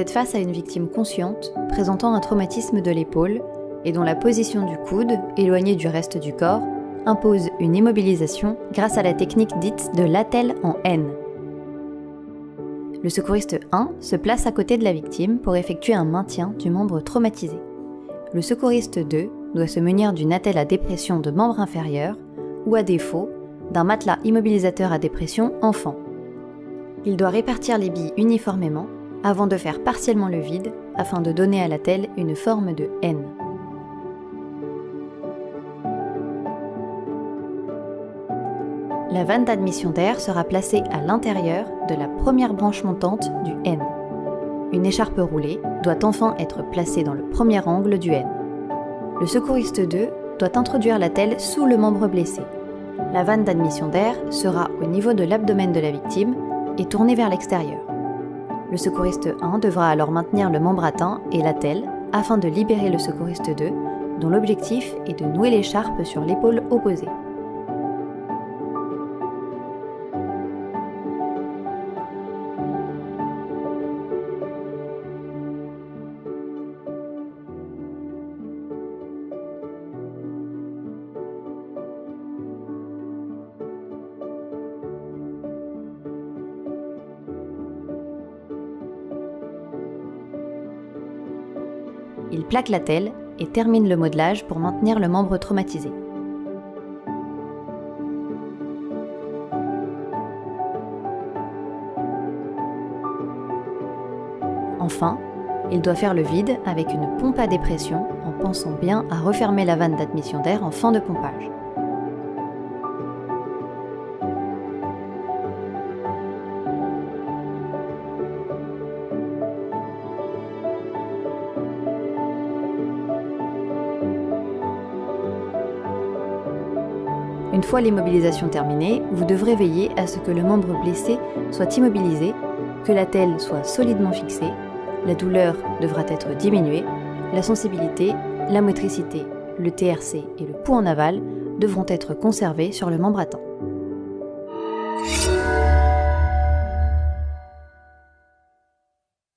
êtes face à une victime consciente, présentant un traumatisme de l'épaule et dont la position du coude, éloignée du reste du corps, impose une immobilisation grâce à la technique dite de l'attelle en N. Le secouriste 1 se place à côté de la victime pour effectuer un maintien du membre traumatisé. Le secouriste 2 doit se munir d'une attelle à dépression de membre inférieur ou à défaut, d'un matelas immobilisateur à dépression enfant. Il doit répartir les billes uniformément avant de faire partiellement le vide afin de donner à l'attelle une forme de N. La vanne d'admission d'air sera placée à l'intérieur de la première branche montante du N. Une écharpe roulée doit enfin être placée dans le premier angle du N. Le secouriste 2 doit introduire l'attelle sous le membre blessé. La vanne d'admission d'air sera au niveau de l'abdomen de la victime et tournée vers l'extérieur. Le secouriste 1 devra alors maintenir le membre atteint et l'attelle afin de libérer le secouriste 2, dont l'objectif est de nouer l'écharpe sur l'épaule opposée. Il plaque l'attelle et termine le modelage pour maintenir le membre traumatisé. Enfin, il doit faire le vide avec une pompe à dépression en pensant bien à refermer la vanne d'admission d'air en fin de pompage. Une fois l'immobilisation terminée, vous devrez veiller à ce que le membre blessé soit immobilisé, que l'attelle soit solidement fixée, la douleur devra être diminuée, la sensibilité, la motricité, le TRC et le pouls en aval devront être conservés sur le membre atteint.